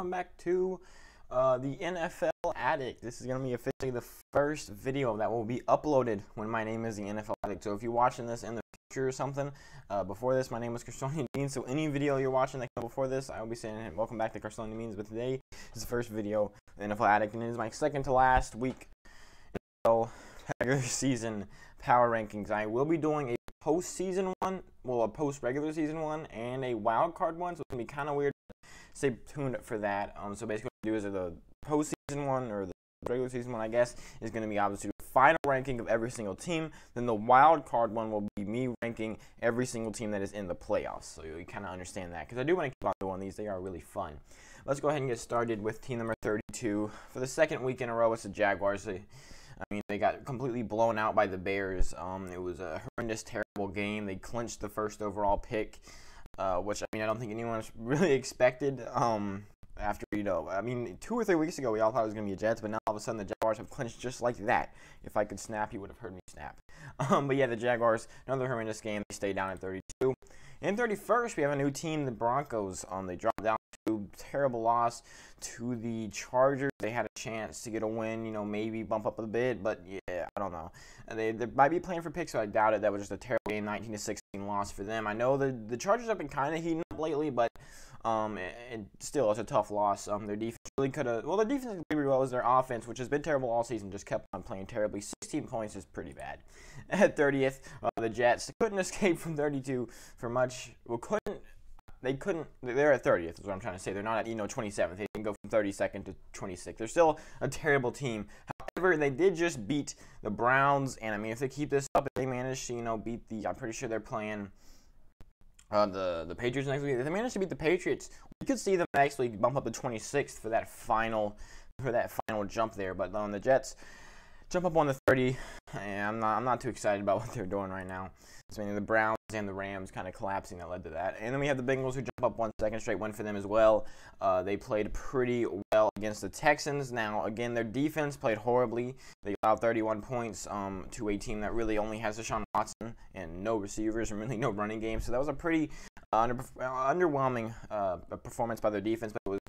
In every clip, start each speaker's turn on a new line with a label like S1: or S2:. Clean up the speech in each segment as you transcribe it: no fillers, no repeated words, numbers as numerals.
S1: welcome back to the NFL Addict. This is going to be officially the first video that will be uploaded when my name is the NFL Addict. So if you're watching this in the future or something, before this, my name was Carsonian Beans. So any video you're watching that comes before this, I will be saying welcome back to Carsonian Beans. But today is the first video, the NFL Addict, and it is my second to last week regular season power rankings. I will be doing a postseason one, well, a post-regular season one, and a wild card one, so it's going to be kind of weird. Stay tuned for that. So basically what I do is the postseason one, or the regular season one, I guess, is going to be obviously the final ranking of every single team. Then the wild card one will be me ranking every single team that is in the playoffs. So you kind of understand that, because I do want to keep on doing these. They are really fun. Let's go ahead and get started with team number 32. For the second week in a row, it's the Jaguars. They got completely blown out by the Bears. It was a horrendous, terrible game. They clinched the first overall pick, which, I don't think anyone really expected. After, 2 or 3 weeks ago, we all thought it was going to be the Jets, but now all of a sudden the Jaguars have clinched just like that. If I could snap, you would have heard me snap. But yeah, the Jaguars, another horrendous game. They stayed down at 32. In 31st, we have a new team, the Broncos. They dropped down to terrible loss to the Chargers. They had a chance to get a win, maybe bump up a bit, but yeah, I don't know. They might be playing for picks, so I doubt it. That was just a terrible game, 19-16 loss for them. I know the Chargers have been kind of heating up lately, but still, it's a tough loss. Their defense really could have, their defense is pretty well as their offense, which has been terrible all season, just kept on playing terribly. 16 points is pretty bad. At 30th, the Jets couldn't escape from 32 for much. They're at 30th is what I'm trying to say. They're not at, 27th. They can go from 32nd to 26th. They're still a terrible team. However, they did just beat the Browns, and if they keep this up, if they manage to, beat I'm pretty sure they're playing the Patriots next week. If they manage to beat the Patriots, we could see them actually bump up to 26th for that final jump there. But the Jets jump up on the 30, and I'm not too excited about what they're doing right now. The Browns and the Rams kind of collapsing that led to that. And then we have the Bengals, who jump up 1 second straight win for them as well. They played pretty well against the Texans. Now, again, their defense played horribly. They allowed 31 points to a team that really only has Deshaun Watson and no receivers and really no running game. So that was a pretty underwhelming performance by their defense, but it was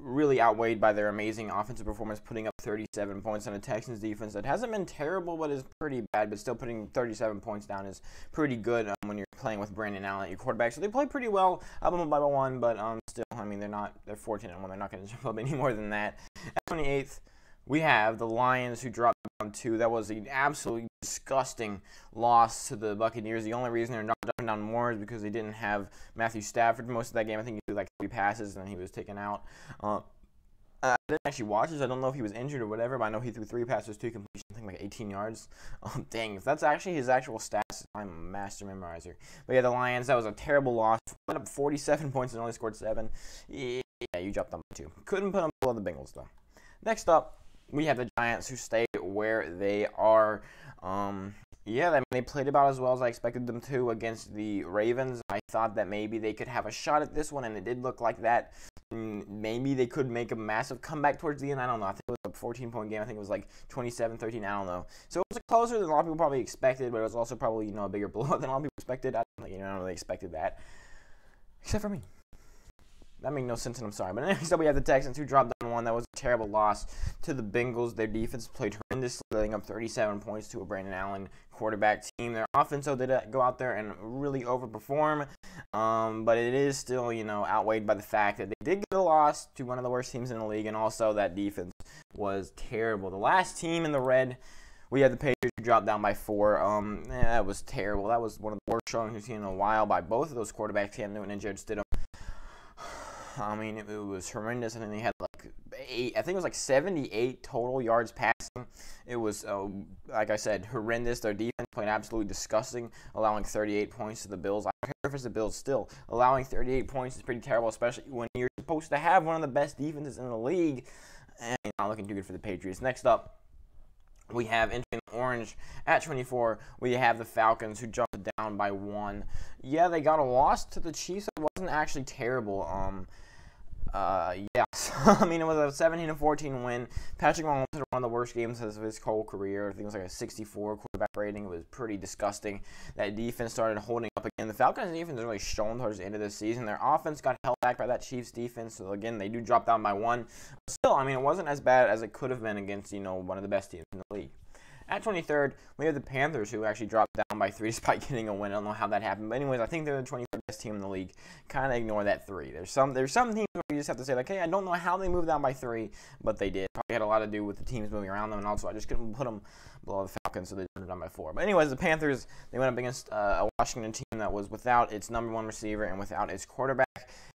S1: really outweighed by their amazing offensive performance, putting up 37 points on a Texans defense that hasn't been terrible, but is pretty bad. But still, putting 37 points down is pretty good when you're playing with Brandon Allen at your quarterback. So they played pretty well, up by 1, but still, they're 14-1. They're not going to jump up any more than that. At 28th, we have the Lions, who dropped down 2. That was an absolutely disgusting loss to the Buccaneers. The only reason they're not dropping down more is because they didn't have Matthew Stafford for most of that game. I think he threw like 3 passes, and then he was taken out. I didn't actually watch this. I don't know if he was injured or whatever, but I know he threw 3 passes, 2 completions, I think like 18 yards. Dang, if that's actually his actual stats, I'm a master memorizer. But yeah, the Lions, that was a terrible loss. Put up 47 points and only scored 7. Yeah, you dropped them 2. Couldn't put them below the Bengals, though. Next up, we have the Giants, who stayed where they are. They played about as well as I expected them to against the Ravens. I thought that maybe they could have a shot at this one, and it did look like that. Maybe they could make a massive comeback towards the end. I don't know. I think it was a 14-point game. I think it was like 27-13. I don't know. So it was closer than a lot of people probably expected, but it was also probably, a bigger blowout than a lot of people expected. I don't really expected that, except for me. That made no sense, and I'm sorry. But anyway, so we have the Texans, who dropped down 1. That was a terrible loss to the Bengals. Their defense played horrendously, letting up 37 points to a Brandon Allen quarterback team. Their offense, though, did go out there and really overperform. But it is still, outweighed by the fact that they did get a loss to one of the worst teams in the league, and also that defense was terrible. The last team in the red, we had the Patriots, who dropped down by 4. That was terrible. That was one of the worst showings we've seen in a while by both of those quarterbacks, Cam Newton and Jarrett Stidham. It was horrendous. I think they had I think it was like 78 total yards passing. It was, like I said, horrendous. Their defense played absolutely disgusting, allowing 38 points to the Bills. I don't care if it's the Bills still. Allowing 38 points is pretty terrible, especially when you're supposed to have one of the best defenses in the league. And not looking too good for the Patriots. Next up, we have entering orange at 24. We have the Falcons, who jumped down by 1. Yeah, they got a loss to the Chiefs. It wasn't actually terrible. Yeah, I mean, it was a 17-14 win. Patrick Mahomes had one of the worst games of his whole career. I think it was like a 64 quarterback rating. It was pretty disgusting. That defense started holding up again. The Falcons' defense has really shown towards the end of the season. Their offense got held back by that Chiefs defense. So, again, they do drop down by 1. But still, I mean, it wasn't as bad as it could have been against, one of the best teams in the league. At 23rd, we have the Panthers, who actually dropped down by 3 despite getting a win. I don't know how that happened. But anyways, I think they're the 23rd best team in the league. Kind of ignore that 3. There's some teams where you just have to say, like, hey, I don't know how they moved down by 3, but they did. Probably had a lot to do with the teams moving around them, and also I just couldn't put them below the Falcons, so they jumped down by 4. But anyways, the Panthers, they went up against a Washington team that was without its number 1 receiver and without its quarterback.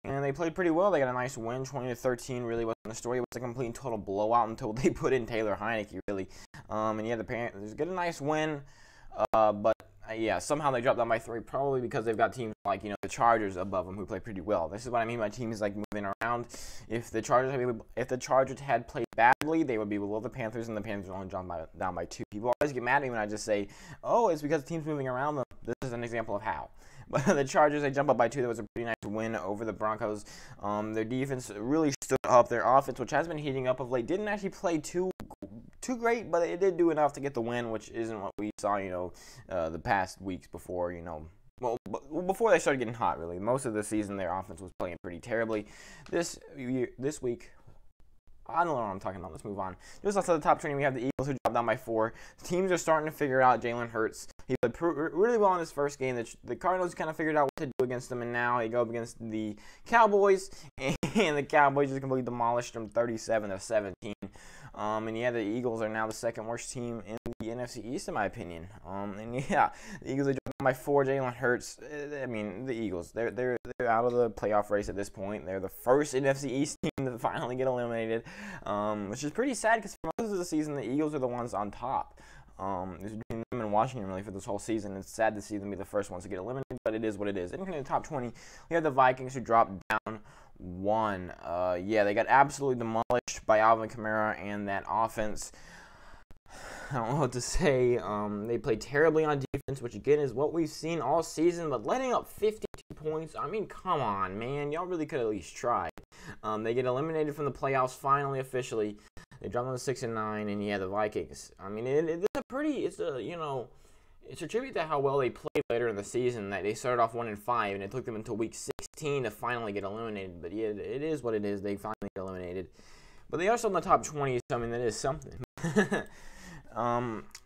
S1: And they played pretty well. They got a nice win, 20-13. Really wasn't the story. It was a complete and total blowout until they put in Taylor Heineke, really. And yeah, the Panthers get a nice win. But yeah, somehow they dropped down by 3, probably because they've got teams like, the Chargers above them who play pretty well. This is what I mean by teams like moving around. If the Chargers had played badly, they would be below the Panthers, and the Panthers only dropped down by 2. People always get mad at me when I just say, oh, it's because the team's moving around them. This is an example of how. But the Chargers, they jump up by 2. That was a pretty nice win over the Broncos. Their defense really stood up. Their offense, which has been heating up of late, didn't actually play too great, but it did do enough to get the win, which isn't what we saw, the past weeks before, well, before they started getting hot, really. Most of the season, their offense was playing pretty terribly. This week, I don't know what I'm talking about. Let's move on. Just outside the top 20, we have the Eagles, who dropped down by 4. The teams are starting to figure out Jalen Hurts. He played really well in his first game. The Cardinals kind of figured out what to do against them, and now they go up against the Cowboys, and the Cowboys just completely demolished them 37-17. And yeah, the Eagles are now the second worst team in the NFC East, in my opinion. And yeah, the Eagles are dropped down by 4. Jalen Hurts. I mean, the Eagles, they're out of the playoff race at this point. They're the first NFC East team to finally get eliminated, which is pretty sad because for most of the season, the Eagles are the ones on top. It's between them and Washington, really, for this whole season. It's sad to see them be the first ones to get eliminated, but it is what it is. In the top 20, we have the Vikings, who dropped down 1. Yeah, they got absolutely demolished by Alvin Kamara and that offense. I don't know what to say. They played terribly on defense, which again is what we've seen all season, but letting up 52 points, I mean, come on, man. Y'all really could at least try. They get eliminated from the playoffs finally, officially. They dropped down to 6-9, and yeah, the Vikings. I mean, it's a tribute to how well they played later in the season. That they started off 1-5, and it took them until week 16 to finally get eliminated. But yeah, it is what it is. They finally get eliminated, but they are still in the top 20. So I mean, that is something.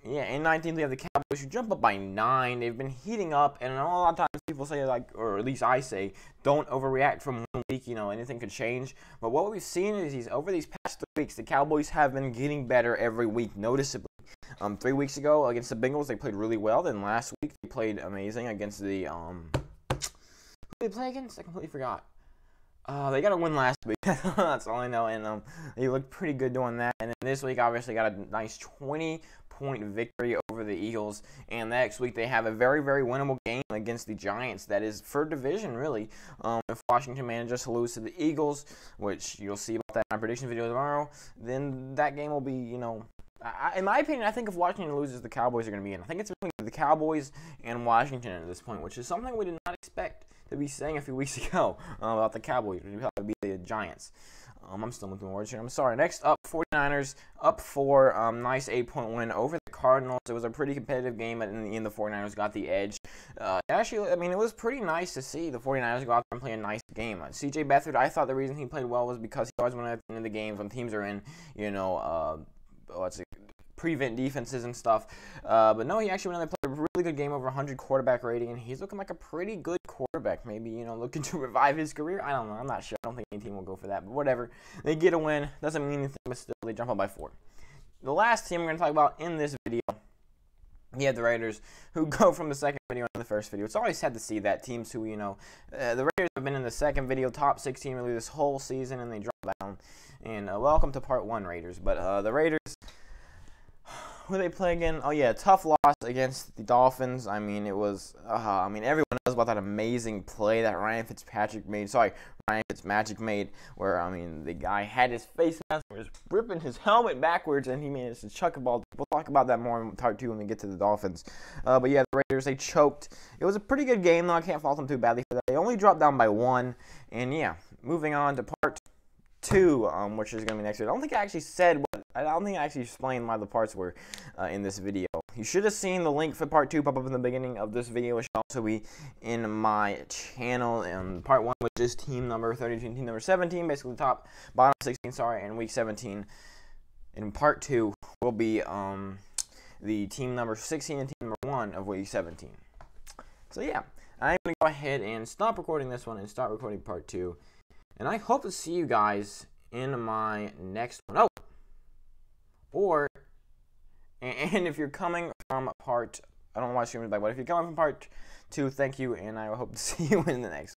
S1: Yeah, in 19th, we have the Cowboys, who jump up by 9. They've been heating up, and a lot of times people say, like, or at least I say, don't overreact from 1 week. Anything could change. But what we've seen is over these past 3 weeks, the Cowboys have been getting better every week, noticeably. 3 weeks ago against the Bengals, they played really well. Then last week, they played amazing against the who did they play against? I completely forgot. They got a win last week. That's all I know. And they looked pretty good doing that. And then this week, obviously, got a nice 20-point victory over the Eagles. And next week, they have a very, very winnable game against the Giants. That is for division, really. If Washington manages to lose to the Eagles, which you'll see about that in my prediction video tomorrow, then that game will be, in my opinion, I think if Washington loses, the Cowboys are going to be in. I think it's between the Cowboys and Washington at this point, which is something we did not expect to be saying a few weeks ago about the Cowboys. It would probably be the Giants. I'm still looking words here. I'm sorry. Next up, 49ers up 4. Nice 8-point win over the Cardinals. It was a pretty competitive game, but in the end, the 49ers got the edge. Actually, I mean, it was pretty nice to see the 49ers go out there and play a nice game. C.J. Beathard, I thought the reason he played well was because he always went at the end of the games when teams are in, prevent defenses and stuff. But no, he actually went on there, played a really good game, over 100 quarterback rating, and he's looking like a pretty good quarterback. Maybe, looking to revive his career. I don't know. I'm not sure. I don't think any team will go for that, but whatever. They get a win. Doesn't mean anything, but still, they jump up by 4. The last team we're going to talk about in this video, you have the Raiders, who go from the second video to the first video. It's always sad to see that teams who, the Raiders have been in the second video, top 16 really this whole season, and they drop down. And welcome to part 1, Raiders. But the Raiders, who they play again? Oh yeah, tough loss against the Dolphins. I mean, it was. Everyone knows about that amazing play that Ryan Fitzpatrick made. Ryan Fitzmagic made, where the guy had his face mask, was ripping his helmet backwards, and he managed to chuck a ball. We'll talk about that more in part 2 when we get to the Dolphins. But yeah, the Raiders, they choked. It was a pretty good game, though. I can't fault them too badly for that. They only dropped down by 1, and yeah, moving on to part 2, which is going to be next week. I don't think I actually said what, I don't think I actually explained why the parts were in this video. You should have seen the link for part 2 pop up in the beginning of this video. It should also be in my channel. And part 1, which is team number 32 and team number 17, basically top, bottom 16, sorry, and week 17. And part 2 will be the team number 16 and team number 1 of week 17. So yeah, I'm going to go ahead and stop recording this one and start recording part 2. And I hope to see you guys in my next one. Oh! Or, and if you're coming from part, I don't know why streamers like, but if you're coming from part 2, thank you, and I hope to see you in the next one.